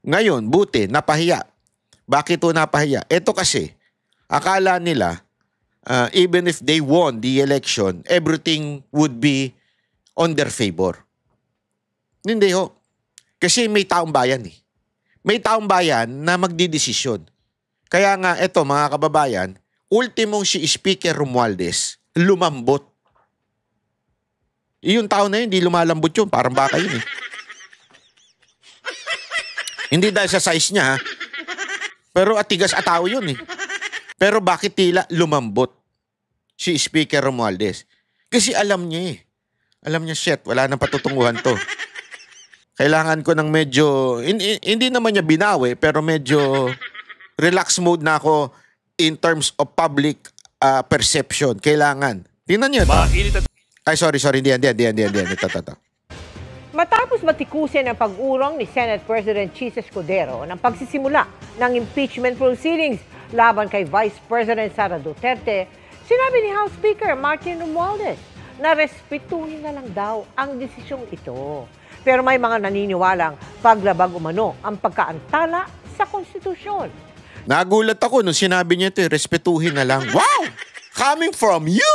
Ngayon, buti, napahiya. Bakit ito napahiya? Ito kasi, akala nila, even if they won the election, everything would be on their favor. Hindi ho. Kasi may taong bayan eh. May taong bayan na magdidesisyon. Kaya nga, ito mga kababayan, ultimong si Speaker Romualdez, lumambot. Yung tao na yun, hindi lumalambot yun. Parang baka yun eh. Hindi dahil sa size niya, ha? Pero atigas at tao yun eh. Pero bakit tila lumambot si Speaker Romualdez? Kasi alam niya eh. Alam niya, shit, wala nang patutunguhan to. Kailangan ko ng medyo, hindi naman niya binawi, pero medyo relax mode na ako in terms of public perception. Kailangan. Tingnan niyo. Ay, sorry. Hindi. Ito. Matapos matikusin ang pag-urong ni Senate President Chis Escudero ng pagsisimula ng impeachment proceedings laban kay Vice President Sara Duterte, sinabi ni House Speaker Martin Romualdez na respetuhin na lang daw ang desisyong ito. Pero may mga naniniwalang paglabag umano ang pagkaantala sa konstitusyon. Nagulat ako nung sinabi niya ito, respetuhin na lang. Wow! Coming from you?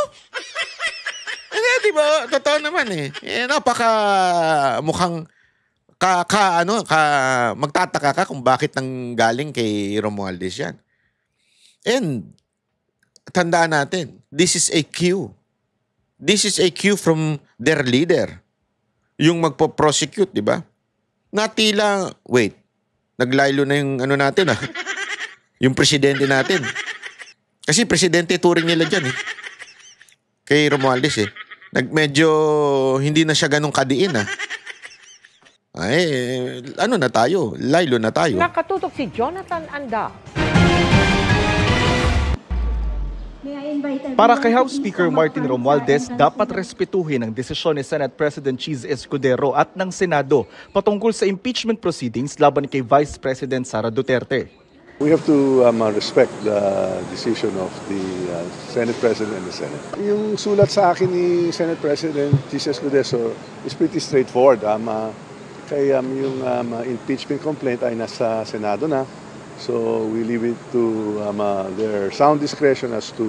Di ba? Totoo naman eh. Napaka mukhang magtataka ka kung bakit nang galing kay Romualdez yan. And tandaan natin, this is a cue. This is a cue from their leader. Yung magpo-prosecute, di ba? Natila, wait, naglaylo na yung ano natin ah. Yung presidente natin. Kasi presidente turing nila dyan eh. Kay Romualdez eh. Medyo hindi na siya ganun kadiin ah. Ay, ano na tayo? Laylo na tayo. Nakatutok si Jonathan Anda. Para kay House Speaker Martin Romualdez, dapat respetuhin ang desisyon ni Senate President Chis Escudero at ng Senado patungkol sa impeachment proceedings laban kay Vice President Sara Duterte. We have to respect the decision of the Senate President and the Senate. Yung sulat sa akin ni Senate President Chis Escudero is pretty straightforward. Kaya yung impeachment complaint ay nasa Senado na. So we leave it to their sound discretion as to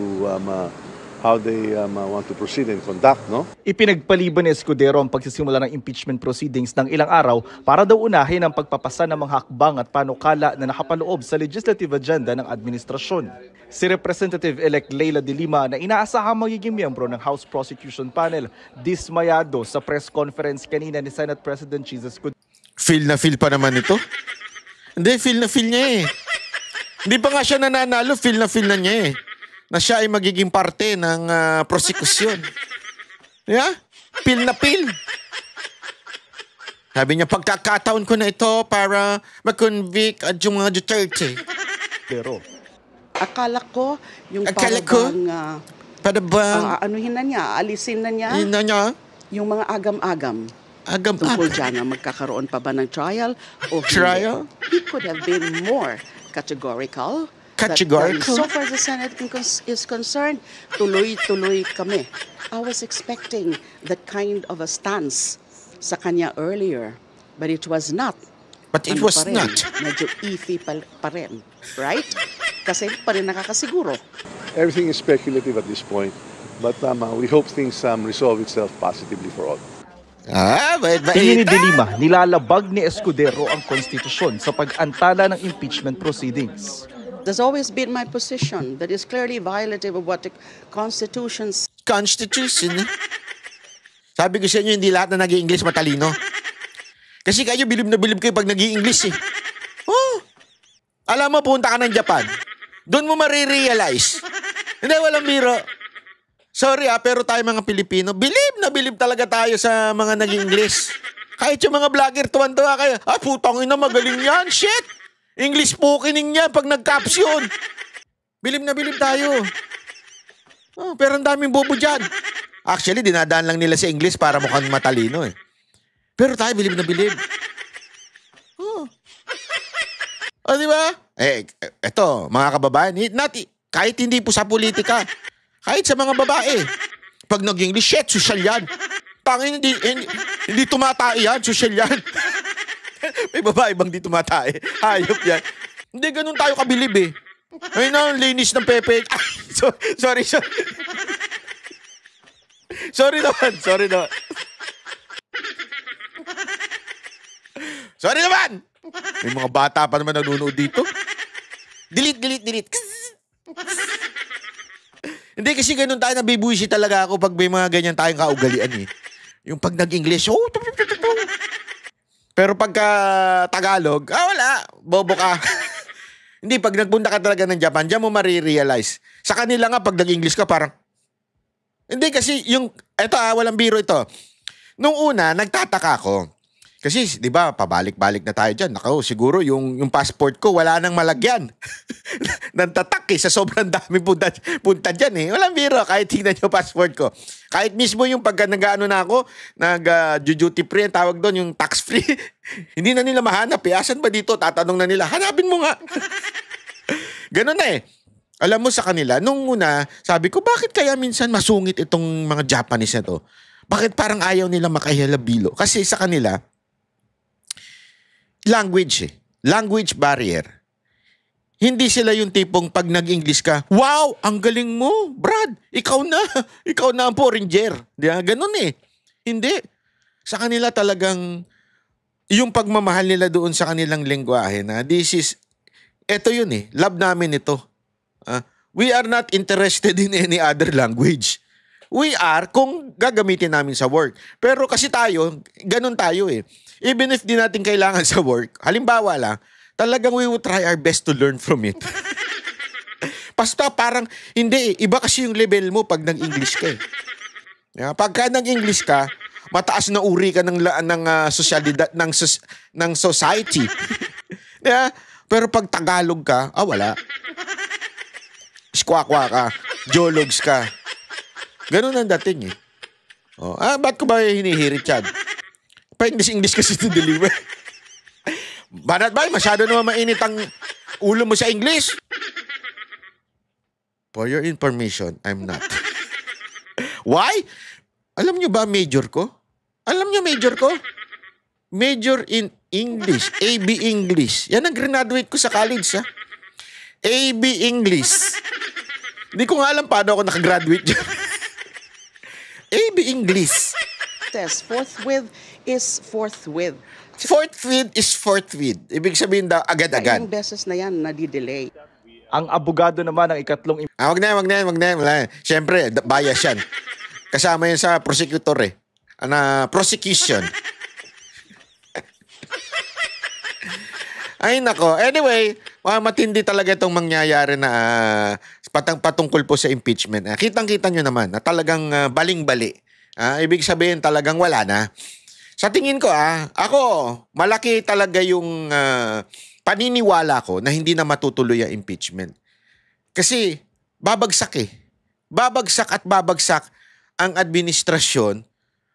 how they want to proceed and conduct, no? Ipinagpaliban ni Escudero ang pagsisimula ng impeachment proceedings ng ilang araw para daw unahin ang pagpapasa ng mga hakbang at panukala na nakapaloob sa legislative agenda ng administrasyon. Si Representative-elect Leila de Lima na inaasahang magiging miyembro ng House Prosecution Panel, dismayado sa press conference kanina ni Senate President Chis Escudero. Feel na feel pa naman ito? Hindi, feel na feel niya eh. Hindi pa nga siya nananalo, feel na niya eh. Na siya ay magiging parte ng prosecution. Yeah? Feel na feel. Sabi niya, pagkakataon ko na ito para mag-convict at yung mga Duterte. Pero akala ko yung anuhin na niya, alisin na niya, yung mga agam-agam. Tungkol dyan na magkakaroon pa ba ng trial o trial? He could have been more categorical. Categorical? So far the Senate is concerned, tuloy-tuloy kami. I was expecting that kind of a stance sa kanya earlier, but it was not. But it was not. Medyo iffy pa rin, right? Kasi pa rin nakakasiguro. Everything is speculative at this point, but we hope things resolve itself positively for all. Tingin ni de Lima, nilalabag ni Escudero ang konstitusyon sa pag-antala ng impeachment proceedings. There's always been my position that is clearly violative of what the Constitution says. Constitution? Sabi ko sa inyo, hindi lahat na nag-i-English matalino. Kasi kayo, bilib na bilib kayo pag nag-i-English eh. Oh, alam mo, punta ka ng Japan. Doon mo marirealize. Hindi, walang biro. Sorry pero tayo mga Pilipino, bilib na bilib talaga tayo sa mga nag-i-English. Kahit yung mga vlogger, tuwan-tuwa kayo. Putang ina, magaling yan. Shit! English spokening niya pag nag-caption. Bilib na bilib tayo. Oh, pero ang daming bobo dyan. Actually, dinadaan lang nila sa English para mukhang matalino eh. Pero tayo, bilib na bilib. Oh. O, di ba? Eto, mga kababayan, kahit hindi po sa politika, kahit sa mga babae, pag nag-English, shit, social yan. Tangin, hindi tumatai yan, social yan. May babae bang di tumatae? Hayop yan. Hindi, ganun tayo kabilib eh. Ay na, linis ng pepe. Ay, sorry. Sorry naman. Sorry naman! May mga bata pa naman nanonood dito. Delete. Hindi kasi ganun tayo, nabibuisi talaga ako pag may mga ganyan tayong kaugalian eh. Yung pag nag-English, pero pagka Tagalog, wala, bobo ka. Hindi, pag nagpunta ka talaga ng Japan, diyan mo marirealize. Sa kanila nga, pag nag-English ka, parang, hindi kasi walang biro ito. Nung una, nagtataka ako. Kasi, di ba, pabalik-balik na tayo dyan. Nako, siguro yung passport ko, wala nang malagyan. Nantatak sa sobrang dami punta dyan eh. Walang biro, kahit tingnan yung passport ko. Kahit mismo yung pagka nag-ano na ako, nag-duty free, ang tawag doon, yung tax free. Hindi na nila mahanap eh. Asan ba dito? Tatanong na nila, hanapin mo nga. Ganun na eh. Alam mo sa kanila, nung una, sabi ko, bakit kaya minsan masungit itong mga Japanese na to? Bakit parang ayaw nila makahalabilo? Kasi sa kanila, language barrier. Hindi sila yung tipong pag nag-English ka, wow, ang galing mo, Brad, ikaw na ang foreigner. Ganun eh. Hindi. Sa kanila talagang, yung pagmamahal nila doon sa kanilang lengguwahe na, eto yun eh, love namin ito. We are not interested in any other language. We are kung gagamitin namin sa work. Pero kasi tayo, ganun tayo eh. Even if di natin kailangan sa work, halimbawa lang, talagang we will try our best to learn from it. Basta parang, hindi eh. Iba kasi yung level mo pag nag-English ka eh. Pagka nag-English ka, mataas na uri ka ng sosyalidad, ng society. Pero pag Tagalog ka, wala. Squawk ka, jologs ka. Ganun ang dating eh. Ba't ko ba hinihirit yan? Pa-English kasi to deliver. Banat ba? Masyado naman mainit ang ulo mo sa English. For your information, I'm not. Why? Alam nyo ba major ko? Major in English. AB English. Yan ang graduate ko sa college, ha? AB English. Hindi ko nga alam paano ako nakagraduate dyan. AB English. Forthwith is forthwith. Forthwith is forthwith. Ibig sabihin daw, agad-agad. Ilang beses na yan, nadidelay. Ang abogado naman ng ikatlong Wag na. Siyempre, bias yan. Kasama yan sa prosecutor eh. Prosecution. Ay nako. Anyway, matindi talaga itong mangyayari na patungkol po sa impeachment. Kitang-kita nyo naman na talagang baling-bali. Ibig sabihin talagang wala na. Sa tingin ko, ako, malaki talaga yung paniniwala ko na hindi na matutuloy ang impeachment. Kasi babagsak eh. Babagsak ang administrasyon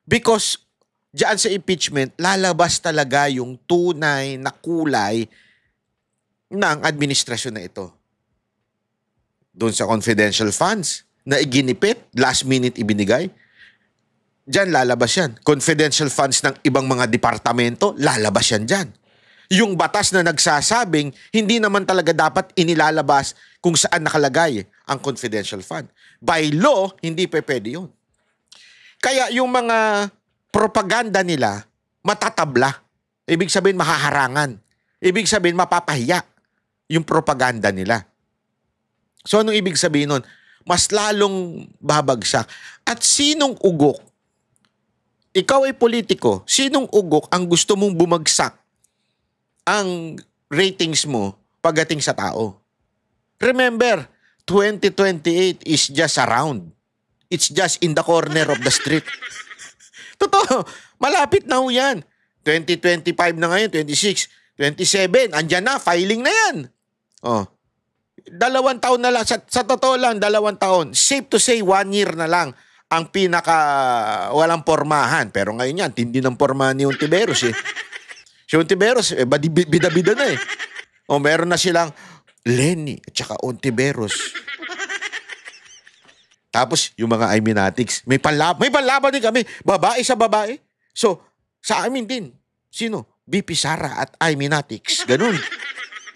because diyan sa impeachment, lalabas talaga yung tunay na kulay ng administrasyon na ito. Doon sa confidential funds na iginipit, last minute ibinigay, diyan lalabas yan. Confidential funds ng ibang mga departamento, lalabas yan diyan. Yung batas na nagsasabing hindi naman talaga dapat inilalabas kung saan nakalagay ang confidential fund. By law, hindi pwede yun. Kaya yung mga propaganda nila, matatabla. Ibig sabihin, mahaharangan. Ibig sabihin, mapapahiya yung propaganda nila. So, anong ibig sabihin nun? Mas lalong babagsak. At sinong ugok? Ikaw ay politiko. Sinong ugok ang gusto mong bumagsak ang ratings mo pagdating sa tao? Remember, 2028 is just around. It's just in the corner of the street. Totoo, malapit na ho yan. 2025 na ngayon, 26, 27, andyan na, filing na yan. 2 taon na lang, sa totoo lang, 2 taon. Safe to say, 1 year na lang ang pinaka walang pormahan. Pero ngayon yan, tindi ng pormahan ni Ontiveros eh. Si Ontiveros, bida-bida na eh. Meron na silang Lenny at saka Ontiveros. Tapos, yung mga Iminatics, may panlaban din kami. Babae sa babae. So, sa amin din. Sino? VP Sara at Amy Natix. Ganun.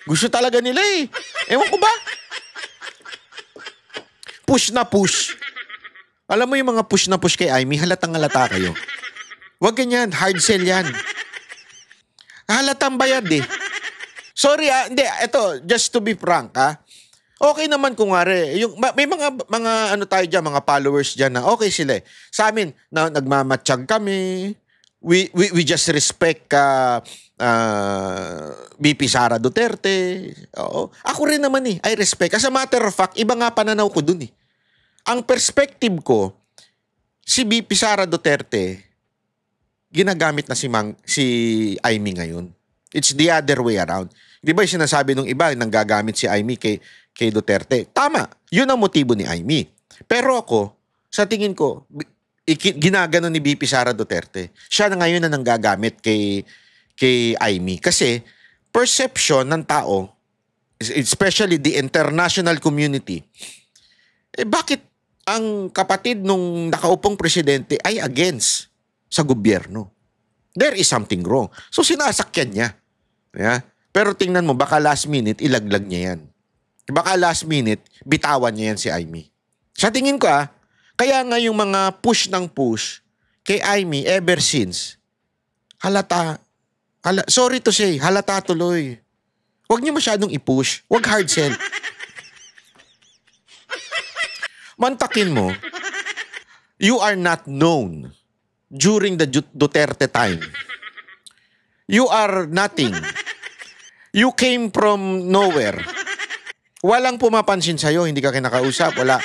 Gusto talaga nila eh. Ewan ko ba? Push na push. Alam mo yung mga push na push kay Amy, halatang halata kayo. Huwag ganyan, hard sell yan. Halatang bayad eh. Sorry hindi, eto, just to be frank okay naman kung yung, may mga ano tayo dyan, mga followers dyan na okay sila eh. Sa amin, na nagmamatsyag kami, we just respect VP Sara Duterte. Oo. Ako rin naman eh, I respect. As a matter of fact, iba nga pananaw ko dun eh. Ang perspective ko, si VP Sara Duterte, ginagamit na si Amy ngayon. It's the other way around. Di ba yung sinasabi nung iba, nanggagamit si Amy kay Duterte? Tama, yun ang motibo ni Amy. Pero ako, sa tingin ko, ginagano ni VP Sara Duterte. Siya na ngayon na nanggagamit kay Amy. Kasi, perception ng tao, especially the international community, bakit ang kapatid nung nakaupong presidente ay against sa gobyerno? There is something wrong. So, sinasakyan niya. Yeah? Pero tingnan mo, baka last minute, ilaglag niya yan. Baka last minute, bitawan niya yan si Amy. Sa tingin ko kaya nga yung mga push ng push kay Amy ever since, sorry to say, halata tuloy. Huwag niyo masyadong i-push. Huwag hard sell. Mantakin mo, you are not known during the Duterte time. You are nothing. You came from nowhere. Walang pumapansin sa'yo, hindi ka kinakausap, wala.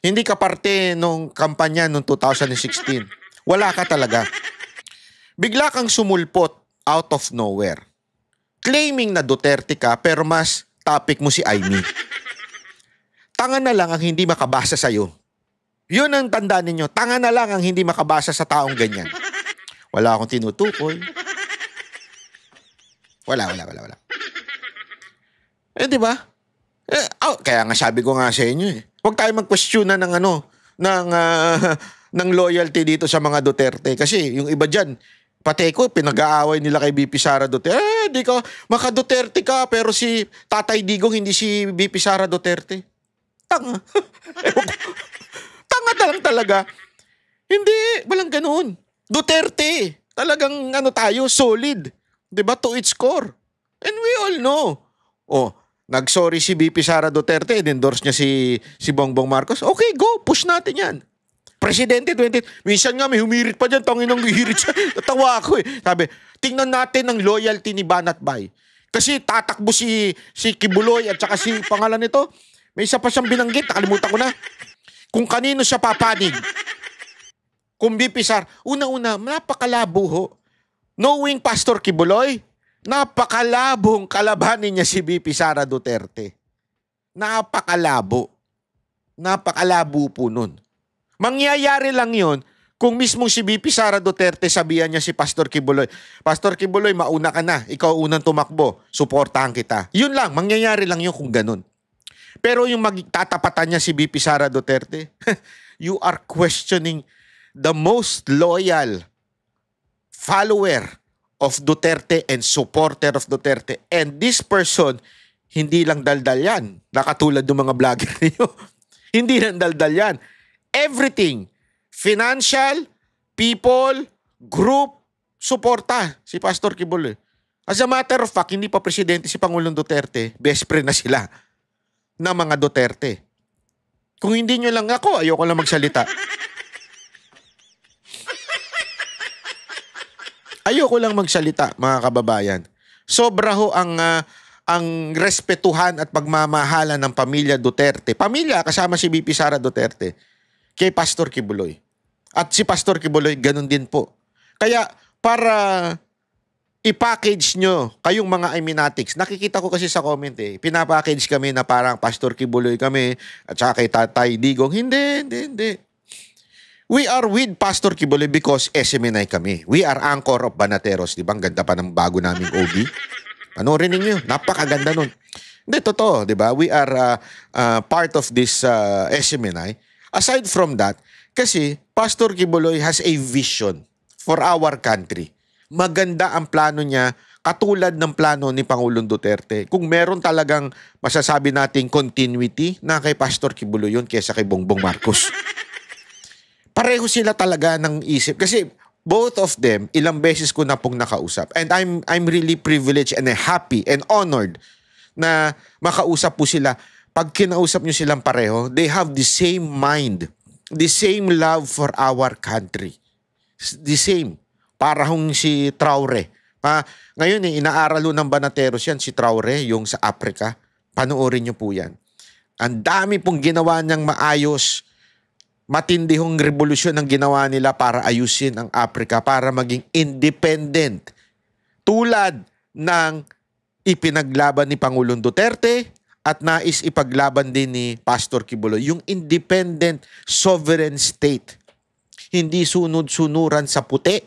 Hindi ka parte nung kampanya nung 2016. Wala ka talaga. Bigla kang sumulpot out of nowhere. Claiming na Duterte ka pero mas topic mo si Amy. Tanga na lang ang hindi makabasa sa'yo. Yun ang tandaan ninyo. Tanga na lang ang hindi makabasa sa taong ganyan. Wala akong tinutukoy. Wala. Di ba? Kaya nga sabi ko nga sa inyo huwag tayo mag-questionan ng loyalty dito sa mga Duterte. Kasi yung iba dyan, pati ko, pinag-aaway nila kay VP Sara Duterte. Di ka, maka-Duterte ka, pero si Tatay Digong, hindi si VP Sara Duterte. Tanga. Tanga lang talaga. Hindi, walang ganoon. Duterte. Talagang tayo, solid. Diba? To its core. And we all know. Nag-sorry si VP Sara Duterte, in-endorse niya si Bongbong Marcos. Okay, go. Push natin yan. Presidente 20. Minsan nga may humirit pa dyan. Tanginang hirit siya. Natawa ako Sabi, tingnan natin ang loyalty ni Banat Bay. Kasi tatakbo si Kibuloy at saka si pangalan nito. May isa pa siyang binanggit. Nakalimutan ko na. Kung kanino siya papanig. Kung VP Sara. Una-una, napakalabo ho. Knowing Pastor Kibuloy, napakalabong kalabanin niya si VP Sara Duterte. Napakalabo. Napakalabo po nun. Mangyayari lang yon kung mismong si VP Sara Duterte sabihan niya si Pastor Kibuloy, Pastor Kibuloy, mauna ka na. Ikaw unang tumakbo. Suportahan kita. Yun lang. Mangyayari lang yun kung ganun. Pero yung magtatapatan niya si VP Sara Duterte, you are questioning the most loyal follower of Duterte and supporter of Duterte. And this person, hindi lang daldal yan. Nakatulad ng mga vlogger niyo. Hindi lang daldal yan. Everything, financial, people, group, suporta si Pastor Kibuloy. As a matter of fact, hindi pa presidente si Pangulong Duterte, best friend na sila na mga Duterte. Kung hindi nyo lang ayoko lang magsalita. Ayoko lang magsalita, mga kababayan. Sobra ho ang respetuhan at pagmamahalan ng pamilya Duterte. Pamilya kasama si VP Sara Duterte kay Pastor Kibuloy. At si Pastor Kibuloy, ganun din po. Kaya para i-package nyo kayong mga Iminatics. Nakikita ko kasi sa comment pinapackage kami na parang Pastor Kibuloy kami at saka kay Tatay Digong. Hindi. We are with Pastor Kibuloy because SMNI kami. We are anchor of Banateros. Di ba? Ang ganda pa ng bago naming OB. Panoorin ninyo. Napakaganda nun. Hindi, totoo. Di ba? We are part of this SMNI. Aside from that, kasi Pastor Kibuloy has a vision for our country. maganda ang plano niya katulad ng plano ni Pangulong Duterte. Kung meron talagang masasabi nating continuity na kay Pastor Kibuloy yun kesa kay Bongbong Marcos. Pareho sila talaga ng isip. Kasi both of them, ilang beses ko na pong nakausap. And I'm really privileged and happy and honored na makausap po sila. Pag kinausap nyo silang pareho, they have the same mind, the same love for our country. The same. Para hong si Traore. Ngayon inaaral ng Banateros yan, si Traore, yung sa Africa. Panoorin nyo po yan. Ang dami pong ginawa niyang maayos. Matindihong revolusyon ang ginawa nila para ayusin ang Africa, para maging independent. Tulad ng ipinaglaban ni Pangulong Duterte at nais ipaglaban din ni Pastor Kibuloy, yung independent sovereign state. Hindi sunod-sunuran sa puti.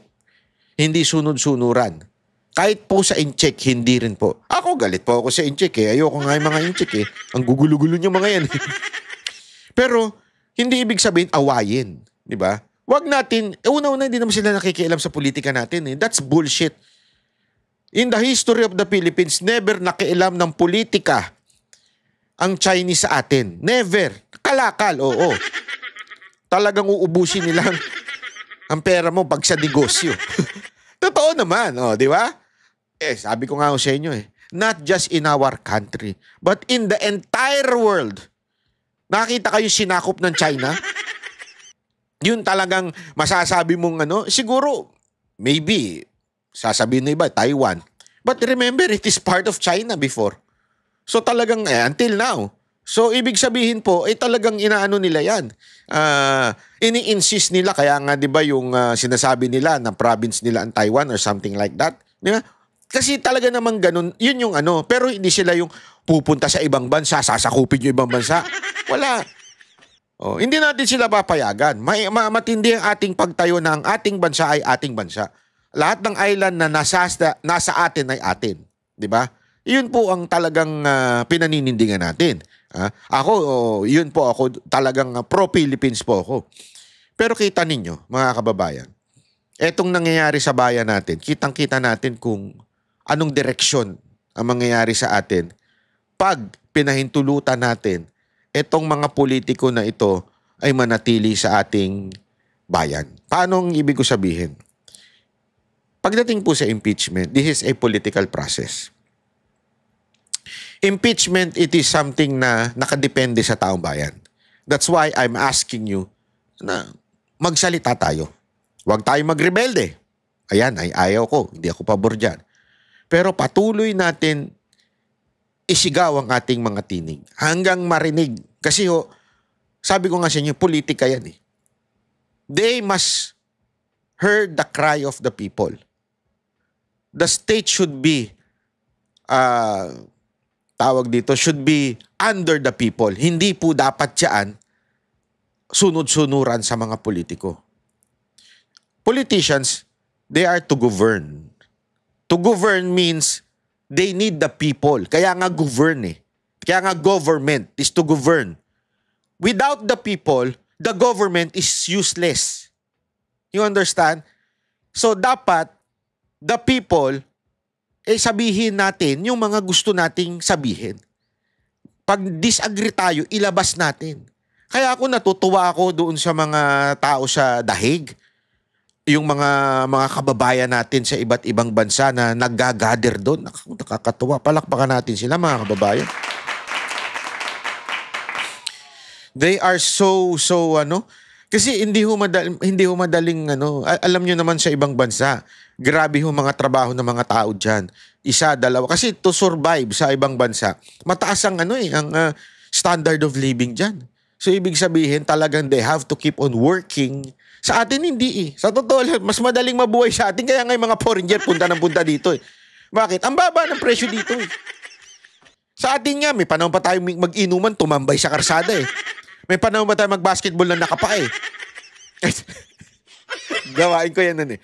Hindi sunod-sunuran. Kahit po sa incheck, hindi rin po. Ako, galit po ako sa incheck eh. Ayoko nga yung mga incheck eh. Ang gugulo-gulo nyo mga yan. Pero, hindi ibig sabihin awayin. Di ba? Wag natin, una-una hindi naman sila nakikialam sa politika natin eh. That's bullshit. In the history of the Philippines, never nakialam ng politika ang Chinese sa atin. Never. Kalakal, oo. Talagang uubusin nila ang pera mo pag sa negosyo. Totoo naman, di ba? Sabi ko nga sa inyo not just in our country, but in the entire world. Nakita kayo sinakop ng China? Yun talagang masasabi mong siguro, maybe, sasabihin na iba, Taiwan. But remember, it is part of China before. So talagang, until now. So ibig sabihin po, talagang inaano nila yan. Ini-insist nila, kaya nga di ba yung sinasabi nila na province nila ang Taiwan or something like that. Di ba? Kasi talaga namang ganun, yun yung pero hindi sila yung pupunta sa ibang bansa, sasakupin yung ibang bansa. Wala. Hindi natin sila papayagan. Matindi ang ating pagtayo na ang ating bansa ay ating bansa. Lahat ng island na nasa atin ay atin. Di ba? Yun po ang talagang pinaninindigan natin. Yun po ako, talagang pro-Philippines po ako. Pero kita ninyo, mga kababayan, etong nangyayari sa bayan natin, kitang-kita natin kung anong direksyon ang mangyayari sa atin pag pinahintulutan natin etong mga politiko na ito ay manatili sa ating bayan. Paano ang ibig ko sabihin? Pagdating po sa impeachment, this is a political process. Impeachment, it is something na nakadepende sa taong bayan. That's why I'm asking you na magsalita tayo. Huwag tayo magrebelde. Ayan, ayaw ko. Hindi ako pabor dyan. Pero patuloy natin isigaw ang ating mga tinig hanggang marinig. Kasi sabi ko nga sa inyo, politika yan eh. They must hear the cry of the people. The state should be should be under the people. Hindi po dapat yan sunod-sunuran sa mga politiko. Politicians, they are to govern. To govern means they need the people. Kaya nga govern eh. Kaya nga government is to govern. Without the people, the government is useless. You understand? So dapat, the people, sabihin natin yung mga gusto nating sabihin. Pag disagree tayo, ilabas natin. Kaya ako natutuwa ako doon sa mga tao sa Dahig. Yung mga kababayan natin sa iba't ibang bansa na nag-gather doon. Nakakatuwa. Palakpakan natin sila, mga kababayan. They are so kasi hindi ho madaling alam nyo naman sa ibang bansa. Grabe ho mga trabaho ng mga tao diyan. Isa, dalawa kasi to survive sa ibang bansa. Mataas ang ang standard of living diyan. So ibig sabihin talagang they have to keep on working. Sa atin hindi eh. Sa totoo lang, mas madaling mabuhay sa atin kaya nga yung mga foreigner punta dito eh. Bakit? Ang baba ng presyo dito eh. Sa atin nga, may panahon pa tayo mag-inuman, tumambay sa karsada eh. May panahon pa tayo mag-basketball na nakapa eh. Gawain ko yan eh.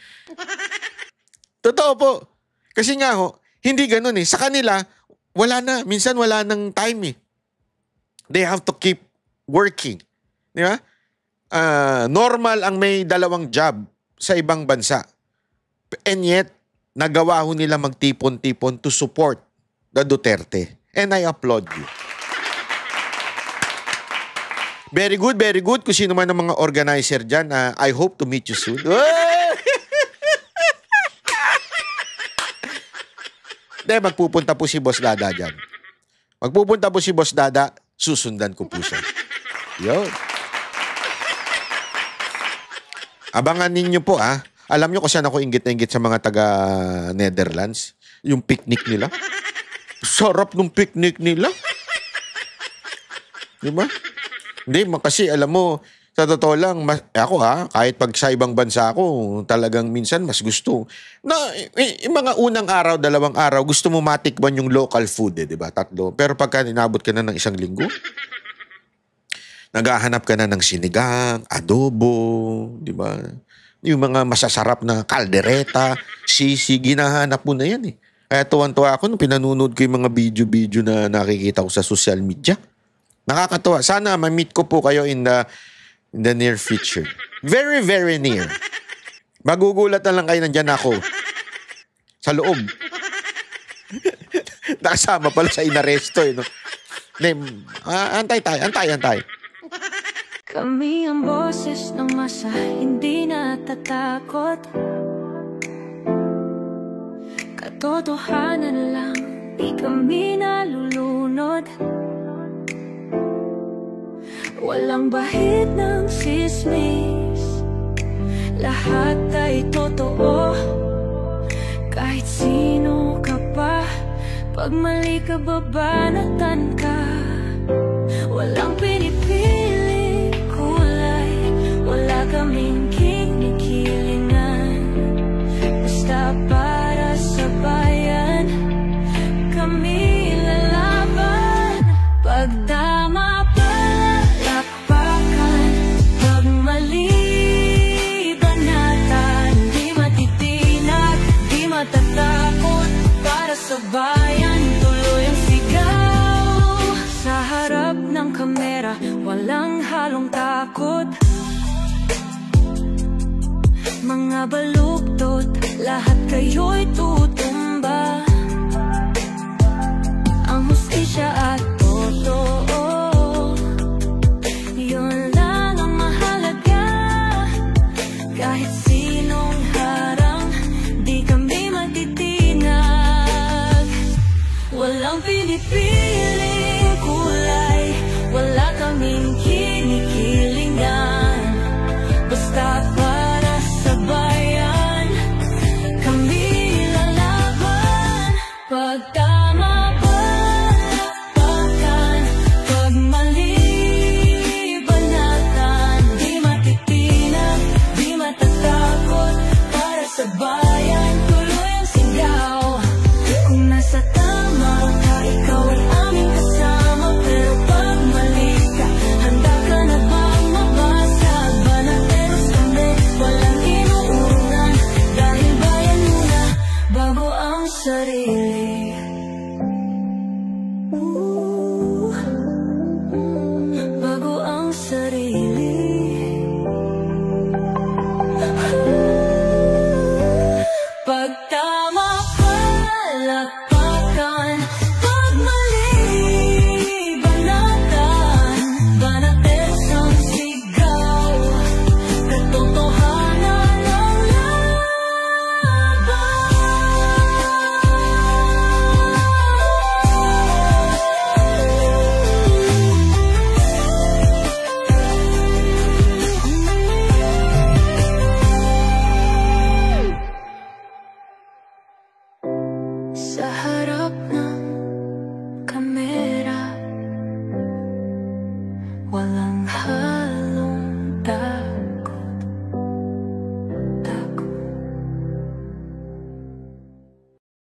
Totoo po. Kasi nga hindi ganun eh. Sa kanila, wala na. Minsan wala nang time eh. They have to keep working. Di ba? Normal ang may dalawang job sa ibang bansa. And yet, nagawa ho nila magtipon-tipon to support the Duterte. And I applaud you. Very good, very good. Kung sino man ang mga organizer dyan, I hope to meet you soon. Hindi, magpupunta po si Boss Dada dyan. Magpupunta po si Boss Dada, susundan ko po siya. Yun. Abangan ninyo po, Alam nyo kung saan ako inggit na inggit sa mga taga-Netherlands? Yung picnic nila. Sarap ng picnic nila. Diba? Hindi, kasi alam mo, sa totoo lang, ako kahit pag sa ibang bansa ako, talagang minsan mas gusto. Yung mga unang araw, 2 araw, gusto mo matikman yung local food, diba? 3. Pero pagka inabot ka na ng 1 linggo, naghahanap ka na ng sinigang, adobo, diba? Yung mga masasarap na kaldereta, sisig, hinahanap mo na yan . Kaya tuwan-tuwa ako nung pinanonood ko yung mga video-video na nakikita ko sa social media. Nakakatuwa. Sana ma-meet ko po kayo in the near future. Very, very near. Magugulat na lang kayo, nandyan ako. Sa loob. Nakasama pala sa inaresto. No? Antay tayo. Kami ang boses ng masa, hindi natatakot. Katotohanan lang, di kami nalulunod. Walang bahid ng sismis, lahat ay totoo. Kahit sino ka pa, pag mali ka babanatan ka. Walang pinipili kulay, wala kaming kinikilingan. Basta para sa bayan, kami lalaban. Pagtama palakpakan, pag mali banatan. Di matitinag, di matatakot, para sa bayan tuloy ang sigaw. Sa harap ng kamera, walang halong takot. Mga baluktot, lahat kayo'y tutumba. Ang hustisya at totoo, yun lang ang mahalaga. Kahit sinong harang, di kami matitinag. Walang pinipiling kulay, wala kaming kinikilingan. Basta para sa bayan, kami lalaban. Pagtama palakpakan, pag mali banatan. Di matitinag, di matatakot, para sa bayan tuloy ang sigaw. Kung nasa tama ka, ikaw ay aming kasama. Pero pag mali ka, handa ka na bang mabasag? Banateros kami, walang inuunan. Dahil bayan muna, bago ang sarili. Bago ang sarili. Pagtama palakpakan, pag mali banatan. Banateros ang sigaw, katotohanan ang laban. Sa harap ng